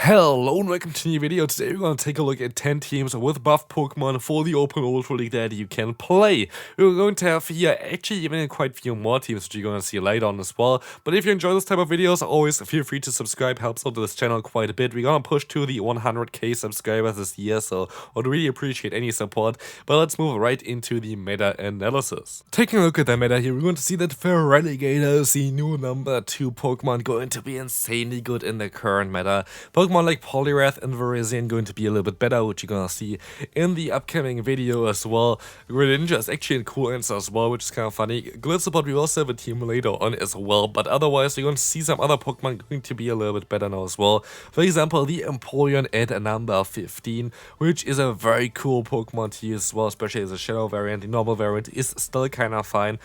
Hello and welcome to a new video. Today we're going to take a look at 10 teams with buff Pokemon for the Open Ultra League that you can play. We're going to have here actually even quite a few more teams which you're going to see later on as well. But if you enjoy this type of videos, always feel free to subscribe, helps out this channel quite a bit. We're going to push to the 100k subscribers this year, so I'd really appreciate any support. But let's move right into the meta analysis. Taking a look at the meta here, we're going to see that Feraligatr is the new number 2 Pokemon, going to be insanely good in the current meta. Pokemon like Poliwrath and Virizion going to be a little bit better, which you're gonna see in the upcoming video as well. Greninja is actually a cool answer as well, which is kind of funny. Glitzabot, we also have a team later on as well, but otherwise we're going to see some other Pokemon going to be a little bit better now as well. For example, the Empoleon at number 15, which is a very cool Pokemon to use as well, especially as a Shadow variant. The normal variant is still kind of fine.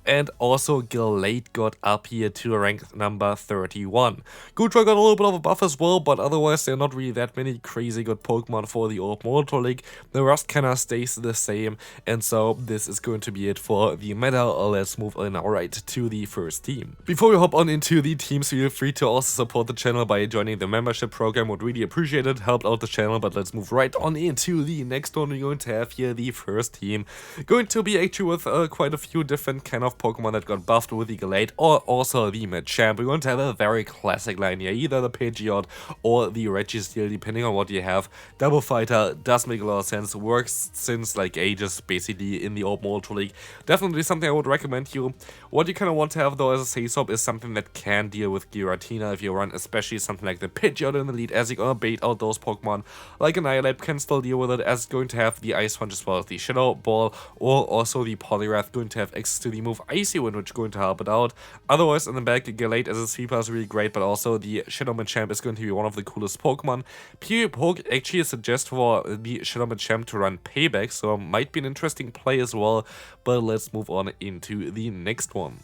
And also Gallade got up here to rank number 31. Goodra got a little bit of a buff as well, but otherwise there are not really that many crazy good Pokemon for the Open Ultra League. The rest kinda stays the same, and so this is going to be it for the meta. Let's move on right to the first team. Before we hop on into the teams, feel free to also support the channel by joining the membership program. Would really appreciate it, helped out the channel. But let's move right on into the next one. We're going to have here the first team. Going to be actually with quite a few different kind of Pokemon that got buffed with the Gallade or also the Machamp. We're going to have a very classic line here, either the Pidgeot or the Registeel, depending on what you have. Double Fighter does make a lot of sense, works since like ages basically in the Open Ultra League. Definitely something I would recommend you. What you kind of want to have though as a Sasop is something that can deal with Giratina if you run especially something like the Pidgeot in the lead, as you're going to bait out those Pokemon. Like Annihilate can still deal with it, as it's going to have the Ice Punch as well as the Shadow Ball, or also the Poliwrath going to have access to the move Icy Wind, which is going to help it out. Otherwise, in the back, Gallade as a sweeper is really great, but also the Shadow Machamp is going to be one of the coolest Pokemon. PvPoke actually suggests for the Shadow Machamp to run Payback, so might be an interesting play as well. But let's move on into the next one.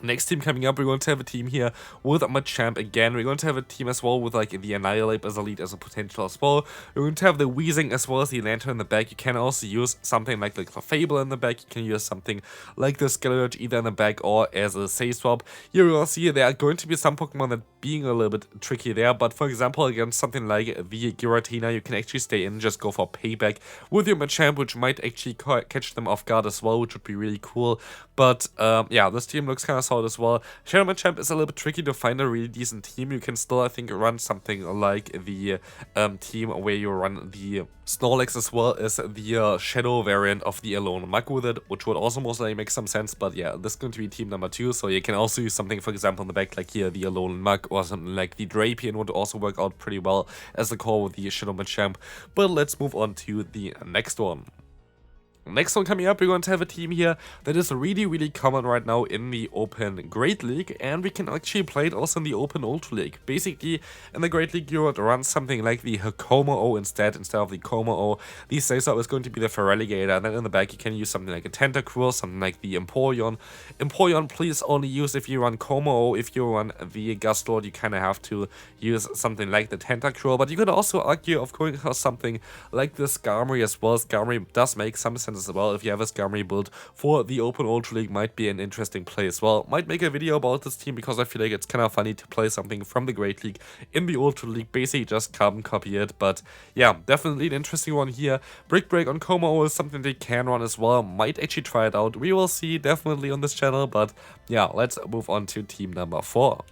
Next team coming up, we're going to have a team here with Machamp again. We're going to have a team as well with like the Annihilate as a lead as a potential as well. We're going to have the Weezing as well as the Lantern in the back. You can also use something like the Clefable in the back. You can use something like the Skeletorch either in the back or as a Say Swap. Here we will see there are going to be some Pokemon that being a little bit tricky there, but for example against something like the Giratina, you can actually stay in and just go for Payback with your Machamp, which might actually catch them off guard as well, which would be really cool. But yeah, this team looks kind of solid as well. Shadow Machamp is a little bit tricky to find a really decent team. You can still, I think, run something like the team where you run the Snorlax as well as the Shadow variant of the Alone Mug with it, which would also most likely make some sense. But yeah, this is going to be team number 2, so you can also use something, for example, in the back like here the Alone Mug, or something like the Drapion would also work out pretty well as the core with the Shadow Machamp. But let's move on to the next one. Next one coming up, we're going to have a team here that is really common right now in the Open Great League, and we can actually play it also in the Open Ultra League. Basically, in the Great League, you would run something like the Hakomo-O instead of the Como-O. The Sasop is going to be the Feraligatr, and then in the back you can use something like a Tentacruel, something like the Empoleon. Empoleon, please only use if you run Como-O. If you run the Gastrodon, you kind of have to use something like the Tentacruel, but you could also argue of going for something like the Skarmory as well. Skarmory does make some sense as well. If you have a Skarmory build for the Open Ultra League, might be an interesting play as well. Might make a video about this team because I feel like it's kind of funny to play something from the Great League in the Ultra League, basically just carbon copy it. But yeah, definitely an interesting one here. Brick Break on Como is something they can run as well. Might actually try it out. We will see definitely on this channel, but yeah, let's move on to team number 4.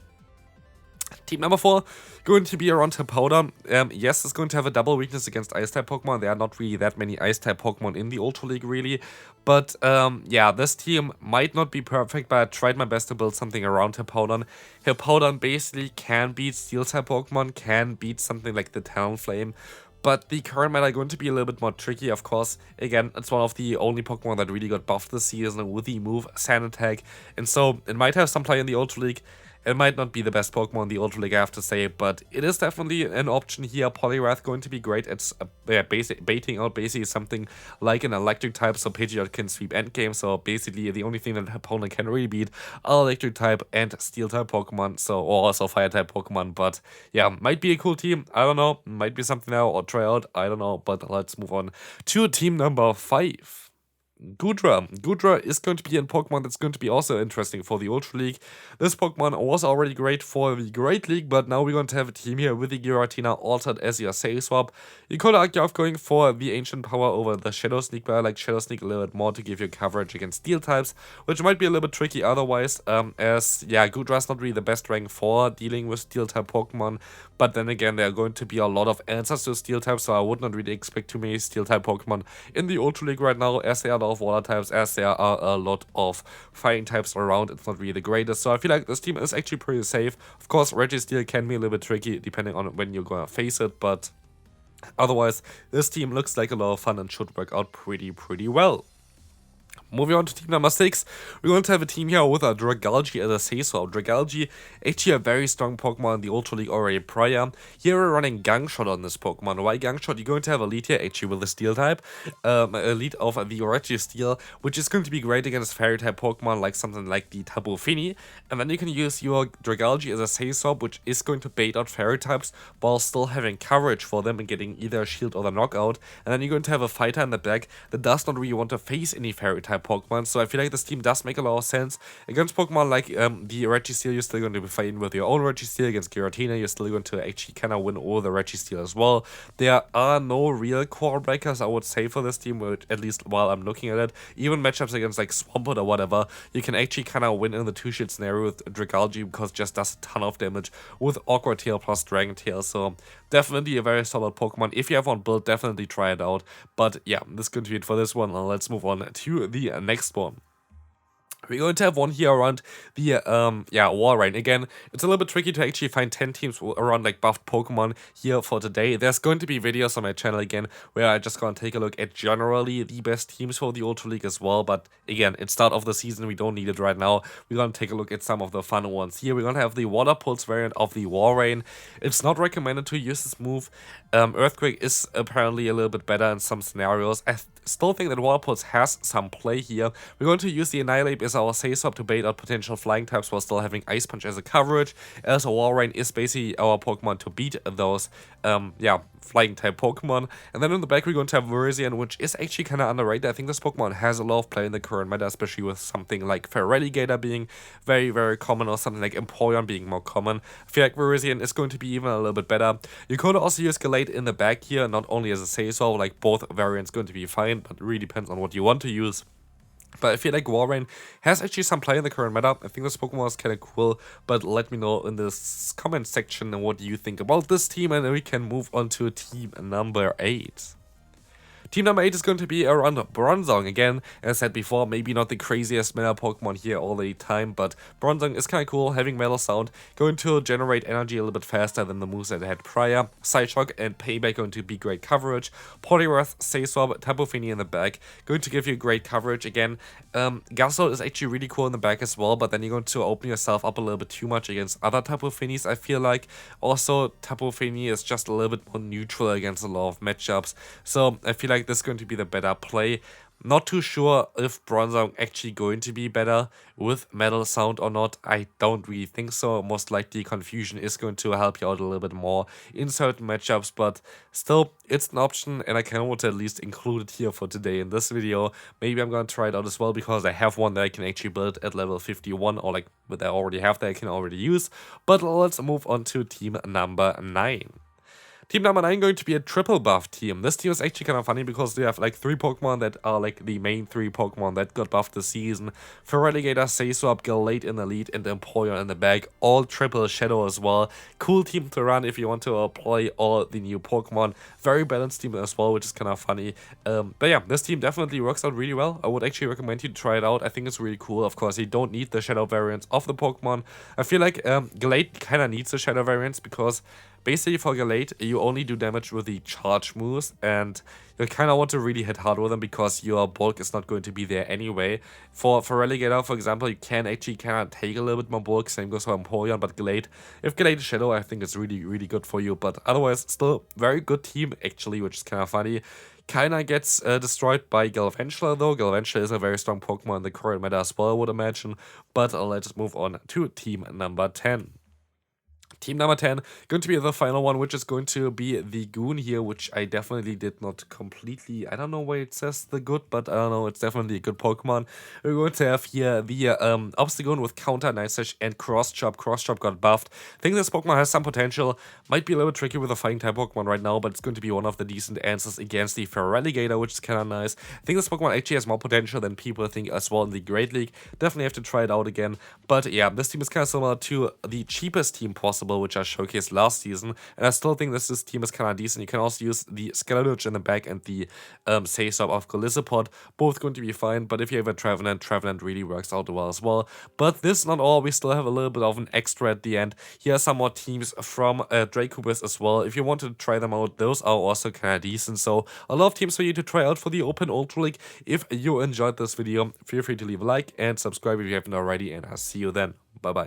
Team number 4, going to be around Hippowdon. Yes, it's going to have a double weakness against Ice-type Pokemon. There are not really that many Ice-type Pokemon in the Ultra League, really. But, yeah, this team might not be perfect, but I tried my best to build something around Hippowdon. Hippowdon basically can beat Steel-type Pokemon, can beat something like the Talonflame. But the current meta is going to be a little bit more tricky, of course. Again, it's one of the only Pokemon that really got buffed this season with the move Sand Attack. And so, it might have some play in the Ultra League. It might not be the best Pokemon in the Ultra League, I have to say, but it is definitely an option here. Poliwrath going to be great at baiting out basically something like an electric type, so Pidgeot can sweep endgame. So basically, the only thing that opponent can really beat are electric type and steel type Pokemon, so or also fire type Pokemon. But yeah, might be a cool team. I don't know, might be something now or try out. I don't know, but let's move on to team number 5. Gudra is going to be a Pokemon that's going to be also interesting for the Ultra League. This Pokemon was already great for the Great League, but now we're going to have a team here with the Giratina altered as your Say Swap. You could argue of going for the Ancient Power over the Shadow Sneak, but I like Shadow Sneak a little bit more to give you coverage against Steel types, which might be a little bit tricky otherwise, as, yeah, Gudra's not really the best rank for dealing with Steel type Pokemon, but then again, there are going to be a lot of answers to Steel types, so I would not really expect too many Steel type Pokemon in the Ultra League right now, as there are a lot of Water types, as there are a lot of Fighting types around. It's not really the greatest, so I feel like this team is actually pretty safe. Of course, Registeel can be a little bit tricky depending on when you're gonna face it, but otherwise, this team looks like a lot of fun and should work out pretty well. Moving on to team number 6, we're going to have a team here with a Dragalge as a Say Swap. Dragalge, actually a very strong Pokemon in the Ultra League already prior. Here we're running Gangshot on this Pokemon. Why Gangshot? You're going to have a lead here actually with the Steel type. A lead of the Registeel, which is going to be great against Fairy type Pokemon like something like the Tapu Fini. And then you can use your Dragalge as a Say Swap, which is going to bait out Fairy types while still having coverage for them and getting either a shield or the knockout. And then you're going to have a fighter in the back that does not really want to face any Fairy type Pokemon, so I feel like this team does make a lot of sense. Against Pokemon like the Registeel, you're still going to be fighting with your own Registeel. Against Giratina, you're still going to actually kind of win over the Registeel as well. There are no real core breakers, I would say, for this team, at least while I'm looking at it. Even matchups against like Swampert or whatever, you can actually kind of win in the two-shit scenario with Dragalge because it just does a ton of damage with Awkward Tail plus Dragon Tail, so definitely a very solid Pokemon. If you have one built, definitely try it out. But yeah, this is going to be it for this one. Let's move on to the next one. We're going to have one here around the, Walrein. Again, it's a little bit tricky to actually find 10 teams around, like, buffed Pokemon here for today. There's going to be videos on my channel again, where I just going to take a look at generally the best teams for the Ultra League as well. But, again, it's start of the season, we don't need it right now. We're going to take a look at some of the fun ones here. We're going to have the Water Pulse variant of the Walrein. It's not recommended to use this move. Earthquake is apparently a little bit better in some scenarios. I still think that Water Pulse has some play here. We're going to use the Annihilate as our Say Swap to bait out potential flying types while still having Ice Punch as a coverage, as a Walrein is basically our Pokemon to beat those, flying type Pokemon. And then in the back we're going to have Virizion, which is actually kind of underrated. I think this Pokemon has a lot of play in the current meta, especially with something like Feraligatr being very common, or something like Empoleon being more common. I feel like Virizion is going to be even a little bit better. You could also use Gallade in the back here, not only as a Say Swap, like both variants going to be fine, but it really depends on what you want to use. But I feel like Walrein has actually some play in the current meta. I think this Pokemon is kind of cool, but let me know in this comment section what you think about this team, and then we can move on to team number 8. Team number 8 is going to be around Bronzong. Again, as I said before, maybe not the craziest meta Pokemon here all the time, but Bronzong is kind of cool, having Metal Sound, going to generate energy a little bit faster than the moves that I had prior. Psyshock and Payback going to be great coverage. Poliwrath, Say Swap, Tapu Fini in the back, going to give you great coverage again. Gasol is actually really cool in the back as well, but then you're going to open yourself up a little bit too much against other Tapu Finis, I feel like. Also, Tapu Fini is just a little bit more neutral against a lot of matchups, so I feel like this is going to be the better play. Not too sure if Bronzong actually going to be better with Metal Sound or not. I don't really think so. Most likely Confusion is going to help you out a little bit more in certain matchups, but still, it's an option, and I can want to at least include it here for today in this video. Maybe I'm going to try it out as well, because I have one that I can actually build at level 51, or like what I already have that I can already use. But let's move on to team number 9. Team number 9 going to be a triple buff team. This team is actually kind of funny because they have like 3 Pokemon that are like the main 3 Pokemon that got buffed this season. Feraligatr, Say Swap, Gallade in the lead, and Empoleon in the back. All triple Shadow as well. Cool team to run if you want to play all the new Pokemon. Very balanced team as well, which is kind of funny. But yeah, this team definitely works out really well. I would actually recommend you to try it out. I think it's really cool. Of course, you don't need the Shadow variants of the Pokemon. I feel like Gallade kind of needs the Shadow variants, because basically for Gallade, you only do damage with the charge moves, and you kind of want to really hit hard with them because your bulk is not going to be there anyway. For Feraligatr, for example, you can actually kind of take a little bit more bulk, same goes for Empoleon, but Gallade, if Gallade is Shadow, I think it's really good for you, but otherwise, still very good team actually, which is kind of funny. Kinda gets destroyed by Galvantula though. Galvantula is a very strong Pokemon in the current meta as well, I would imagine, but let's move on to team number 10. Team number 10, going to be the final one, which is going to be the Goon here, which I definitely did not completely, I don't know why it says the good, but I don't know, it's definitely a good Pokemon. We're going to have here the Obstagoon with Counter, Night Slash, and Cross Chop. Cross Chop got buffed. I think this Pokemon has some potential, might be a little bit tricky with a Fighting type Pokemon right now, but it's going to be one of the decent answers against the Feraligatr, which is kind of nice. I think this Pokemon actually has more potential than people think as well in the Great League. Definitely have to try it out again, but yeah, this team is kind of similar to the cheapest team possible, which I showcased last season, and I still think this team is kind of decent. You can also use the Skeletorch in the back and the Saysop of Golisopod, both going to be fine, but if you have a Trevenant, Trevenant really works out well as well. But this is not all, we still have a little bit of an extra at the end. Here are some more teams from Dracoviz as well. If you want to try them out, those are also kind of decent, so a lot of teams for you to try out for the Open Ultra League. If you enjoyed this video, feel free to leave a like and subscribe if you haven't already, and I'll see you then. Bye bye.